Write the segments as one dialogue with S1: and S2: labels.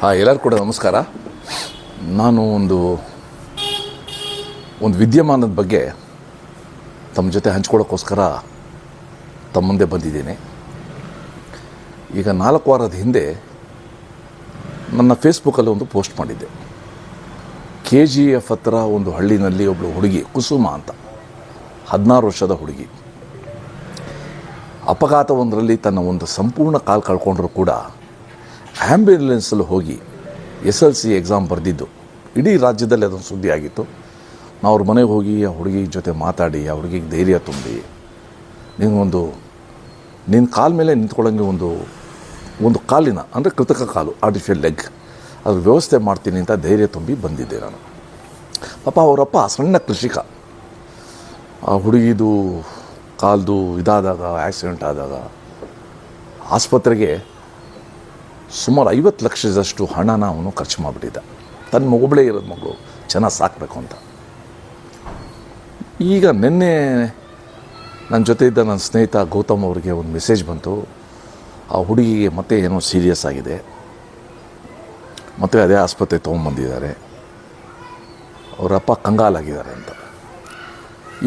S1: ಎಲ್ಲರೂ ಕೂಡ ನಮಸ್ಕಾರ. ನಾನು ಒಂದು ವಿದ್ಯಮಾನದ ಬಗ್ಗೆ ತಮ್ಮ ಜೊತೆ ಹಂಚ್ಕೊಳ್ಳೋಕ್ಕೋಸ್ಕರ ತಮ್ಮ ಮುಂದೆ ಬಂದಿದ್ದೀನಿ. ಈಗ 4 ವಾರದ ಹಿಂದೆ ನನ್ನ ಫೇಸ್ಬುಕ್ಕಲ್ಲಿ ಒಂದು ಪೋಸ್ಟ್ ಮಾಡಿದ್ದೆ. KGF ಹತ್ರ ಒಂದು ಹಳ್ಳಿನಲ್ಲಿ ಒಬ್ಬಳು ಹುಡುಗಿ, ಕುಸುಮ ಅಂತ, 16 ವರ್ಷದ ಹುಡುಗಿ, ಅಪಘಾತವೊಂದರಲ್ಲಿ ತನ್ನ ಒಂದು ಸಂಪೂರ್ಣ ಕಾಲು ಕಳ್ಕೊಂಡ್ರೂ ಕೂಡ ಆ್ಯಂಬ್ಯುಲೆನ್ಸಲ್ಲಿ ಹೋಗಿ SLC ಎಕ್ಸಾಮ್ ಬರೆದಿದ್ದು ಇಡೀ ರಾಜ್ಯದಲ್ಲಿ ಅದೊಂದು ಸುದ್ದಿ ಆಗಿತ್ತು. ನಾವು ಅವ್ರ ಮನೆಗೆ ಹೋಗಿ ಆ ಹುಡುಗಿ ಜೊತೆ ಮಾತಾಡಿ ಆ ಹುಡುಗಿಗೆ ಧೈರ್ಯ ತುಂಬಿ, ನಿನ್ನ ಕಾಲ ಮೇಲೆ ನಿಂತ್ಕೊಳ್ಳೋಂಗೆ ಒಂದು ಕಾಲಿನ, ಅಂದರೆ ಕೃತಕ ಕಾಲು, ಆರ್ಟಿಫಿಷಿಯಲ್ ಲೆಗ್, ಅದ್ರ ವ್ಯವಸ್ಥೆ ಮಾಡ್ತೀನಿ ಅಂತ ಧೈರ್ಯ ತುಂಬಿ ಬಂದಿದ್ದೆ ನಾನು. ಪಾಪ ಅವರಪ್ಪ ಸಣ್ಣ ಕೃಷಿಕ. ಆ ಹುಡುಗಿದು ಕಾಲ್ದು ಇದಾದಾಗ, ಆಕ್ಸಿಡೆಂಟ್ ಆದಾಗ ಆಸ್ಪತ್ರೆಗೆ ಸುಮಾರು 50 ಲಕ್ಷದಷ್ಟು ಹಣನ ಅವನು ಖರ್ಚು ಮಾಡಿಬಿಟ್ಟಿದ್ದ. ತನ್ನ ಒಬ್ಬಳೇ ಇರೋದು ಮಗಳು ಚೆನ್ನಾಗಿ ಸಾಕಬೇಕು ಅಂತ. ಈಗ ನಿನ್ನೆ ನನ್ನ ಜೊತೆ ಇದ್ದ ನನ್ನ ಸ್ನೇಹಿತ ಗೌತಮ್ ಅವರಿಗೆ ಒಂದು ಮೆಸೇಜ್ ಬಂತು. ಆ ಹುಡುಗಿಗೆ ಮತ್ತೆ ಏನೋ ಸೀರಿಯಸ್ ಆಗಿದೆ, ಮತ್ತು ಅದೇ ಆಸ್ಪತ್ರೆ ತೊಗೊಂಬಂದಿದ್ದಾರೆ, ಅವರಪ್ಪ ಕಂಗಾಲಾಗಿದ್ದಾರೆ ಅಂತ.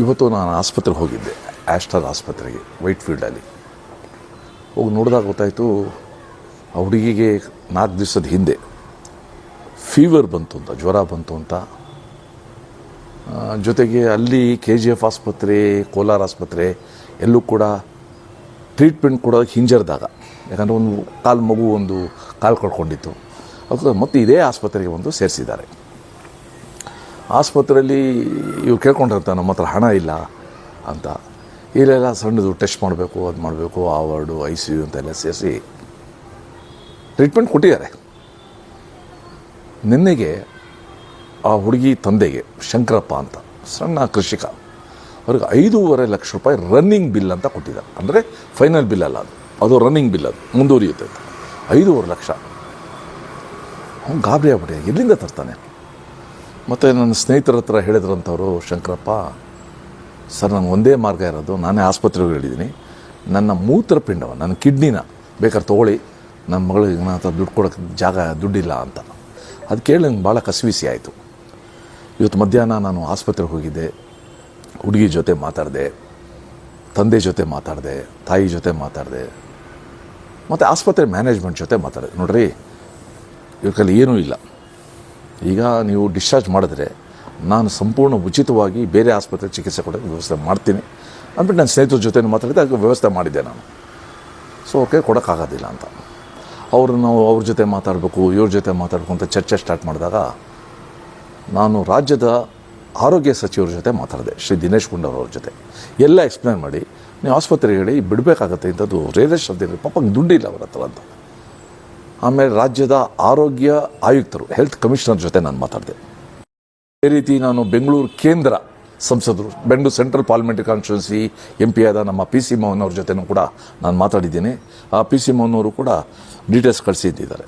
S1: ಇವತ್ತು ನಾನು ಆಸ್ಪತ್ರೆಗೆ ಹೋಗಿದ್ದೆ, ಆಸ್ಟರ್ ಆಸ್ಪತ್ರೆಗೆ, ವೈಟ್ಫೀಲ್ಡಲ್ಲಿ ಹೋಗಿ ನೋಡಿದಾಗ ಗೊತ್ತಾಯಿತು, ಆ ಹುಡುಗಿಗೆ 4 ದಿವಸದ ಹಿಂದೆ ಫೀವರ್ ಬಂತು ಅಂತ, ಜ್ವರ ಬಂತು ಅಂತ. ಜೊತೆಗೆ ಅಲ್ಲಿ KGF ಆಸ್ಪತ್ರೆ, ಕೋಲಾರ ಆಸ್ಪತ್ರೆ ಎಲ್ಲೂ ಕೂಡ ಟ್ರೀಟ್ಮೆಂಟ್ ಕೊಡೋದಕ್ಕೆ ಹಿಂಜರಿದಾಗ, ಯಾಕಂದರೆ ಒಂದು ಕಾಲು ಕಳ್ಕೊಂಡಿತ್ತು. ಅದು ಮತ್ತೆ ಇದೇ ಆಸ್ಪತ್ರೆಗೆ ಸೇರಿಸಿದ್ದಾರೆ. ಆಸ್ಪತ್ರೆಯಲ್ಲಿ ಇವ್ರು ಕೇಳ್ಕೊಂಡಿರ್ತಾರೆ, ನಮ್ಮ ಹತ್ರ ಹಣ ಇಲ್ಲ ಅಂತ. ಇಲ್ಲೆಲ್ಲ ಸಣ್ಣದು ಟೆಸ್ಟ್ ಮಾಡಬೇಕು, ಅದು ಮಾಡಬೇಕು, ಆ ವಾರ್ಡು, ICU ಅಂತೆಲ್ಲ ಸೇರಿಸಿ ಟ್ರೀಟ್ಮೆಂಟ್ ಕೊಟ್ಟಿದ್ದಾರೆ. ನಿನ್ನೆಗೆ ಆ ಹುಡುಗಿ ತಂದೆಗೆ, ಶಂಕರಪ್ಪ ಅಂತ, ಸಣ್ಣ ಕೃಷಿಕ, ಅವ್ರಿಗೆ 5.5 ಲಕ್ಷ ರೂಪಾಯಿ ರನ್ನಿಂಗ್ ಬಿಲ್ ಅಂತ ಕೊಟ್ಟಿದ್ದಾರೆ. ಅಂದರೆ ಫೈನಲ್ ಬಿಲ್ ಅಲ್ಲ, ಅದು ರನ್ನಿಂಗ್ ಬಿಲ್, ಅದು ಮುಂದುವರಿಯುತ್ತೆ ಅಂತ. 5.5 ಲಕ್ಷ. ಅವ್ನು ಗಾಬರಿ ಆಗ್ಬಿಟ್ಟೆ, ಎಲ್ಲಿಂದ ತರ್ತಾನೆ? ಮತ್ತು ನನ್ನ ಸ್ನೇಹಿತರ ಹತ್ರ ಹೇಳಿದ್ರಂಥವ್ರು, ಶಂಕರಪ್ಪ ಸರ್, ನನಗೆ ಒಂದೇ ಮಾರ್ಗ ಇರೋದು, ನಾನೇ ಆಸ್ಪತ್ರೆಗೆ ಹೇಳಿದ್ದೀನಿ, ನನ್ನ ಮೂತ್ರಪಿಂಡವ, ನನ್ನ ಕಿಡ್ನಿನ ಬೇಕಾದ್ರೆ ತೊಗೊಳ್ಳಿ, ನನ್ನ ಮಗಳಿಗೆ ನನ್ನ ಹತ್ರ ದುಡ್ಡು ಕೊಡೋಕ್ಕೆ ದುಡ್ಡಿಲ್ಲ ಅಂತ. ಅದು ಕೇಳಿ ನಂಗೆ ಭಾಳ ಕಸಿವಿಸಿ ಆಯಿತು. ಇವತ್ತು ಮಧ್ಯಾಹ್ನ ನಾನು ಆಸ್ಪತ್ರೆಗೆ ಹೋಗಿದ್ದೆ, ಹುಡುಗಿ ಜೊತೆ ಮಾತಾಡಿದೆ, ತಂದೆ ಜೊತೆ ಮಾತಾಡಿದೆ, ತಾಯಿ ಜೊತೆ ಮಾತಾಡಿದೆ, ಮತ್ತು ಆಸ್ಪತ್ರೆ ಮ್ಯಾನೇಜ್ಮೆಂಟ್ ಜೊತೆ ಮಾತಾಡಿದೆ. ನೋಡ್ರಿ, ಇವ್ರ ಕೈಲಿ ಏನೂ ಇಲ್ಲ, ಈಗ ನೀವು ಡಿಸ್ಚಾರ್ಜ್ ಮಾಡಿದ್ರೆ ನಾನು ಸಂಪೂರ್ಣ ಉಚಿತವಾಗಿ ಬೇರೆ ಆಸ್ಪತ್ರೆಗೆ ಚಿಕಿತ್ಸೆ ಕೊಡೋಕ್ಕೆ ವ್ಯವಸ್ಥೆ ಮಾಡ್ತೀನಿ ಅಂದ್ಬಿಟ್ಟು ನನ್ನ ಸ್ನೇಹಿತರ ಜೊತೆ ಮಾತಾಡಿದೆ, ಅದಕ್ಕೆ ವ್ಯವಸ್ಥೆ ಮಾಡಿದ್ದೆ ನಾನು. ಸೊ ಅವ್ರಿಗೆ ಕೊಡೋಕ್ಕಾಗೋದಿಲ್ಲ ಅಂತ. ನಾವು ಅವ್ರ ಜೊತೆ ಮಾತಾಡಬೇಕು, ಇವ್ರ ಜೊತೆ ಮಾತಾಡಬೇಕು ಅಂತ ಚರ್ಚೆ ಸ್ಟಾರ್ಟ್ ಮಾಡಿದಾಗ, ನಾನು ರಾಜ್ಯದ ಆರೋಗ್ಯ ಸಚಿವರ ಜೊತೆ ಮಾತಾಡಿದೆ, ಶ್ರೀ ದಿನೇಶ್ ಗುಂಡೂರಾವ್ ಜೊತೆ. ಎಲ್ಲ ಎಕ್ಸ್ಪ್ಲೇನ್ ಮಾಡಿ, ನೀವು ಆಸ್ಪತ್ರೆಗೆ ಹೇಳಿ ಬಿಡಬೇಕಾಗತ್ತೆ ಇಂಥದ್ದು, ರೇರೆ ಶಬ್ದ, ಪಾಪ ದುಡ್ಡಿಲ್ಲ ಅವ್ರ ಹತ್ರ ಅಂತ. ಆಮೇಲೆ ರಾಜ್ಯದ ಆರೋಗ್ಯ ಆಯುಕ್ತರು, ಹೆಲ್ತ್ ಕಮಿಷನರ್ ಜೊತೆ ನಾನು ಮಾತಾಡಿದೆ. ಅದೇ ರೀತಿ ನಾನು ಬೆಂಗಳೂರು ಕೇಂದ್ರ ಸಂಸದರು, Bengaluru central parliamentary constituency MP ಆದ ನಮ್ಮ PC ಮೋಹನ್ ಅವ್ರ ಜೊತೆನೂ ಕೂಡ ನಾನು ಮಾತಾಡಿದ್ದೀನಿ. ಆ PC ಮೋಹನ್ ಅವರು ಕೂಡ ಡೀಟೇಲ್ಸ್ ಕಳಿಸಿದ್ದಾರೆ.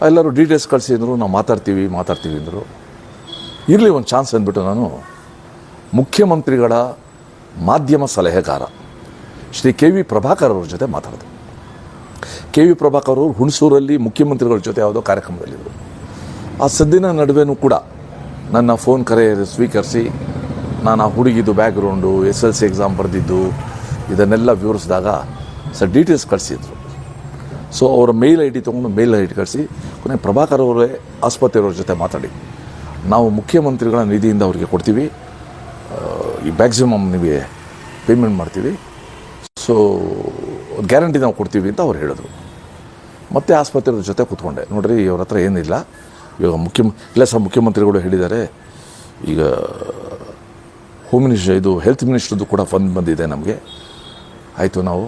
S1: ಎಲ್ಲರೂ ಡೀಟೇಲ್ಸ್ ಕಳಿಸಿದ್ರು, ನಾವು ಮಾತಾಡ್ತೀವಿ ಅಂದರು. ಇರಲಿ ಒಂದು ಚಾನ್ಸ್ ಅಂದ್ಬಿಟ್ಟು ನಾನು ಮುಖ್ಯಮಂತ್ರಿಗಳ ಮಾಧ್ಯಮ ಸಲಹೆಗಾರ ಶ್ರೀ KV ಪ್ರಭಾಕರ್ ಅವ್ರ ಜೊತೆ ಮಾತಾಡಿದೆ. KV ಪ್ರಭಾಕರ್ ಅವರು ಹುಣಸೂರಲ್ಲಿ ಮುಖ್ಯಮಂತ್ರಿಗಳ ಜೊತೆ ಯಾವುದೋ ಕಾರ್ಯಕ್ರಮದಲ್ಲಿದ್ದರು. ಆ ಸದ್ದಿನ ನಡುವೆನೂ ಕೂಡ ನನ್ನ ಫೋನ್ ಕರೆ ಸ್ವೀಕರಿಸಿ, ನಾನು ಆ ಹುಡುಗಿದು ಬ್ಯಾಕ್ಗ್ರೌಂಡು, SLC ಎಕ್ಸಾಮ್ ಬರೆದಿದ್ದು, ಇದನ್ನೆಲ್ಲ ವಿವರಿಸಿದಾಗ ಸರ್ ಡೀಟೇಲ್ಸ್ ಕಳಿಸಿದ್ರು. ಸೊ ಅವರ ಮೇಲ್ ID ತೊಗೊಂಡು ಮೇಲ್ ID ಕಳಿಸಿ, ಕೊನೆ ಪ್ರಭಾಕರ್ ಅವರೇ ಆಸ್ಪತ್ರೆಯವ್ರ ಜೊತೆ ಮಾತಾಡಿ, ನಾವು ಮುಖ್ಯಮಂತ್ರಿಗಳ ನಿಧಿಯಿಂದ ಅವ್ರಿಗೆ ಕೊಡ್ತೀವಿ, ಈ ಮ್ಯಾಕ್ಸಿಮಮ್ ನಿಮಗೆ ಪೇಮೆಂಟ್ ಮಾಡ್ತೀವಿ, ಸೊ ಗ್ಯಾರಂಟಿ ನಾವು ಕೊಡ್ತೀವಿ ಅಂತ ಅವ್ರು ಹೇಳಿದ್ರು. ಮತ್ತೆ ಆಸ್ಪತ್ರೆಯವ್ರ ಜೊತೆ ಕೂತ್ಕೊಂಡೆ. ನೋಡ್ರಿ, ಇವ್ರ ಹತ್ರ ಏನಿಲ್ಲ, ಇವಾಗ ಇಲ್ಲ ಸರ್, ಮುಖ್ಯಮಂತ್ರಿಗಳು ಹೇಳಿದ್ದಾರೆ, ಈಗ ಹೋಮ್ ಮಿನಿಸ್ಟರ್, ಇದು ಹೆಲ್ತ್ ಮಿನಿಸ್ಟ್ರದ್ದು ಕೂಡ ಫಂಡ್ ಬಂದಿದೆ ನಮಗೆ. ಆಯಿತು, ನಾವು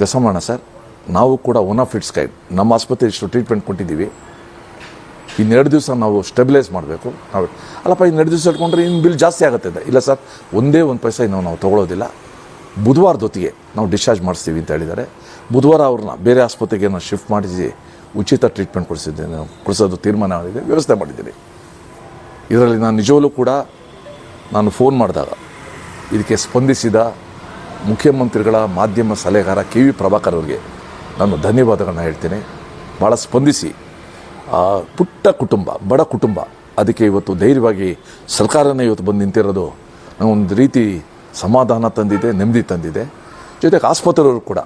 S1: ಕೆಲಸ ಮಾಡೋಣ ಸರ್, ನಾವು ಕೂಡ ಒನ್ ಆಫ್ ಇಟ್ಸ್ ಕೈಂಡ್, ನಮ್ಮ ಆಸ್ಪತ್ರೆ ಇಷ್ಟು ಟ್ರೀಟ್ಮೆಂಟ್ ಕೊಟ್ಟಿದ್ದೀವಿ, 2 ದಿವಸ ನಾವು ಸ್ಟೆಬಿಲೈಸ್ ಮಾಡಬೇಕು. ಅಲ್ಲಪ್ಪ, 2 ದಿವಸ ಇಟ್ಕೊಂಡ್ರೆ ಇನ್ನು ಬಿಲ್ ಜಾಸ್ತಿ ಆಗುತ್ತೆ. ಇಲ್ಲ ಸರ್, ಒಂದೇ ಒಂದು ಪೈಸೆ ನಾವು ತೊಗೊಳ್ಳೋದಿಲ್ಲ, ಬುಧವಾರದೊತ್ತಿಗೆ ನಾವು ಡಿಸ್ಚಾರ್ಜ್ ಮಾಡಿಸ್ತೀವಿ ಅಂತ ಹೇಳಿದ್ದಾರೆ. ಬುಧವಾರ ಅವ್ರನ್ನ ಬೇರೆ ಆಸ್ಪತ್ರೆಗೆ ನಾನು ಶಿಫ್ಟ್ ಮಾಡಿಸಿ ಉಚಿತ ಟ್ರೀಟ್ಮೆಂಟ್ ಕೊಡಿಸೋದು ತೀರ್ಮಾನ ಮಾಡಿದೆ, ವ್ಯವಸ್ಥೆ ಮಾಡಿದ್ದೀನಿ. ಇದರಲ್ಲಿ ನಾನು ನಿಜವಲ್ಲೂ ಕೂಡ ನಾನು ಫೋನ್ ಮಾಡಿದಾಗ ಇದಕ್ಕೆ ಸ್ಪಂದಿಸಿದ ಮುಖ್ಯಮಂತ್ರಿಗಳ ಮಾಧ್ಯಮ ಸಲಹೆಗಾರ KV ಪ್ರಭಾಕರ್ ಅವರಿಗೆ ನಾನು ಧನ್ಯವಾದಗಳನ್ನ ಹೇಳ್ತೀನಿ. ಭಾಳ ಸ್ಪಂದಿಸಿ ಪುಟ್ಟ ಕುಟುಂಬ, ಬಡ ಕುಟುಂಬ, ಅದಕ್ಕೆ ಇವತ್ತು ಧೈರ್ಯವಾಗಿ ಸರ್ಕಾರನೇ ಇವತ್ತು ಬಂದು ನಿಂತಿರೋದು ಒಂದು ರೀತಿ ಸಮಾಧಾನ ತಂದಿದೆ, ನೆಮ್ಮದಿ ತಂದಿದೆ. ಜೊತೆಗೆ ಆಸ್ಪತ್ರೆಯವರು ಕೂಡ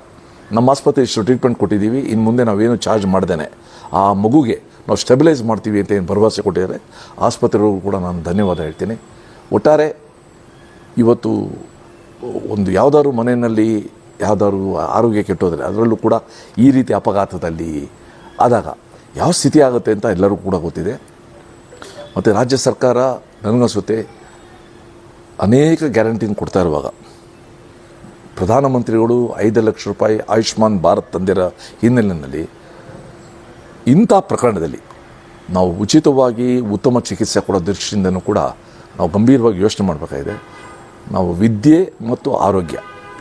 S1: ನಮ್ಮ ಆಸ್ಪತ್ರೆ ಇಷ್ಟು ಟ್ರೀಟ್ಮೆಂಟ್ ಕೊಟ್ಟಿದ್ದೀವಿ, ಇನ್ನು ಮುಂದೆ ನಾವೇನು ಚಾರ್ಜ್ ಮಾಡ್ದೇನೆ ಆ ಮಗುಗೆ ನಾವು ಸ್ಟೆಬಿಲೈಸ್ ಮಾಡ್ತೀವಿ ಅಂತ ಏನು ಭರವಸೆ ಕೊಟ್ಟಿದ್ದಾರೆ ಆಸ್ಪತ್ರೆಯವರು ಕೂಡ ನಾನು ಧನ್ಯವಾದ ಹೇಳ್ತೀನಿ. ಒಟ್ಟಾರೆ ಇವತ್ತು ಒಂದು ಯಾವುದಾದ್ರು ಮನೆಯಲ್ಲಿ ಯಾವುದಾದ್ರು ಆರೋಗ್ಯ ಕೆಟ್ಟೋದ್ರೆ ಅದರಲ್ಲೂ ಕೂಡ ಈ ರೀತಿ ಅಪಘಾತದಲ್ಲಿ ಆದಾಗ ಯಾವ ಸ್ಥಿತಿ ಆಗುತ್ತೆ ಅಂತ ಎಲ್ಲರಿಗೂ ಕೂಡ ಗೊತ್ತಿದೆ. ಮತ್ತು ರಾಜ್ಯ ಸರ್ಕಾರ ನನಗನ್ಸುತ್ತೆ ಅನೇಕ ಗ್ಯಾರಂಟಿನ ಕೊಡ್ತಾ ಇರುವಾಗ ಪ್ರಧಾನಮಂತ್ರಿಗಳು 5 ಲಕ್ಷ ರೂಪಾಯಿ ಆಯುಷ್ಮಾನ್ ಭಾರತ್ ತಂದಿರೋ ಹಿನ್ನೆಲೆಯಲ್ಲಿ ಇಂಥ ಪ್ರಕರಣದಲ್ಲಿ ನಾವು ಉಚಿತವಾಗಿ ಉತ್ತಮ ಚಿಕಿತ್ಸೆ ಕೊಡೋ ದೃಷ್ಟಿಯಿಂದನೂ ಕೂಡ ನಾವು ಗಂಭೀರವಾಗಿ ಯೋಚನೆ ಮಾಡಬೇಕಾಗಿದೆ. ನಾವು ವಿದ್ಯೆ ಮತ್ತು ಆರೋಗ್ಯ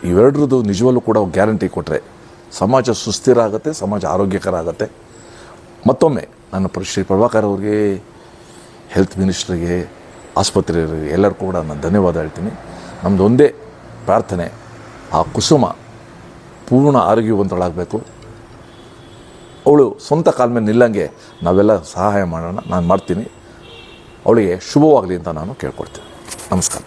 S1: ಇವೆರಡರದ್ದು ನಿಜವಲ್ಲೂ ಕೂಡ ಗ್ಯಾರಂಟಿ ಕೊಟ್ಟರೆ ಸಮಾಜ ಸುಸ್ಥಿರ ಆಗುತ್ತೆ, ಸಮಾಜ ಆರೋಗ್ಯಕರ ಆಗುತ್ತೆ. ಮತ್ತೊಮ್ಮೆ ನನ್ನ ಶ್ರೀ ಪ್ರಭಾಕರ್ ಅವ್ರಿಗೆ, ಹೆಲ್ತ್ ಮಿನಿಸ್ಟ್ರಿಗೆ, ಆಸ್ಪತ್ರೆಯವರಿಗೆ ಎಲ್ಲರಿಗೂ ಕೂಡ ನಾನು ಧನ್ಯವಾದ ಹೇಳ್ತೀನಿ. ನಮ್ಮದು ಒಂದೇ ಪ್ರಾರ್ಥನೆ, ಆ ಕುಸುಮ ಪೂರ್ಣ ಆರೋಗ್ಯವಂತಳಾಗಬೇಕು. ಅವಳು ಸ್ವಂತ ಕಾಲ ಮೇಲೆ ನಿಲ್ಲಂಗೆ ನಾವೆಲ್ಲ ಸಹಾಯ ಮಾಡೋಣ, ನಾನು ಮಾಡ್ತೀನಿ. ಅವಳಿಗೆ ಶುಭವಾಗಲಿ ಅಂತ ನಾನು ಕೇಳ್ಕೊಡ್ತೀನಿ. ನಮಸ್ಕಾರ.